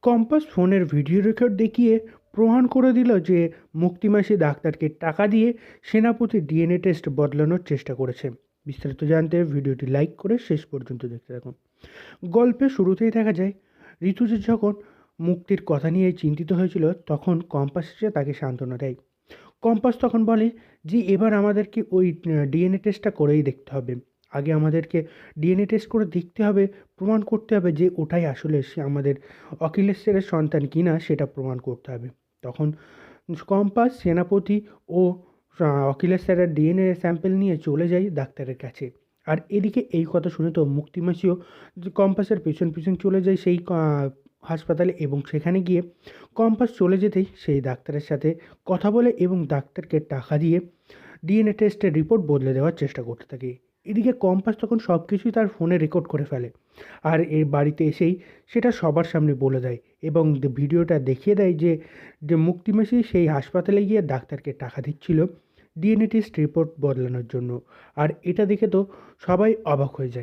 Compass ফোনের video record দেখিয়ে প্রমাণ করে দিল যে মুক্তিমাসি ডাক্তারকে টাকা দিয়ে সেনাপতির ডিএনএ টেস্ট বদলানোর চেষ্টা করেছে। বিস্তারিত জানতে ভিডিওটি লাইক করে শেষ পর্যন্ত দেখতে থাকুন। গল্পের শুরুতেই দেখা যায় ঋতুজা যখন মুক্তির কথা নিয়ে চিন্তিত হয়েছিল তখন কম্পাস এসে তাকে সান্ত্বনা দেয়। কম্পাস তখন বলে যে এবার আমাদেরকে ওই ডিএনএ টেস্টটা করেই দেখতে হবে। আগে আমাদেরকে ডিএনএ টেস্ট করে দেখতে হবে, প্রমাণ করতে হবে যে ওটাই আসলে সে আমাদের অখিলেশ্বরের সন্তান কিনা সেটা প্রমাণ করতে হবে। তখন কম্পাস সেনাপতি ও অখিলেশ্বরের ডিএনএ স্যাম্পল নিয়ে চলে যায় ডাক্তারের কাছে। আর এদিকে এই কথা শুনে তো মুক্তিমাসিও কম্পাসের পেছন পেছন চলে যায় সেই হাসপাতালে, এবং সেখানে গিয়ে কম্পাস চলে যেতেই সেই ডাক্তারের সাথে কথা বলে এবং ডাক্তারকে টাকা দিয়ে ডিএনএ টেস্টের রিপোর্ট বদলে দেওয়ার চেষ্টা করতে থাকে। এদিকে কম্পাস তখন সব কিছুই তার ফোনে রেকর্ড করে ফেলে, আর এর বাড়িতে এসেই সেটা সবার সামনে বলে দেয় এবং ভিডিওটা দেখিয়ে দেয় যে যে মুক্তিমাসি সেই হাসপাতালে গিয়ে ডাক্তারকে টাকা দিচ্ছিল ডিএনএ টেস্ট রিপোর্ট বদলানোর জন্য। আর এটা দেখে তো সবাই অবাক হয়ে যায়।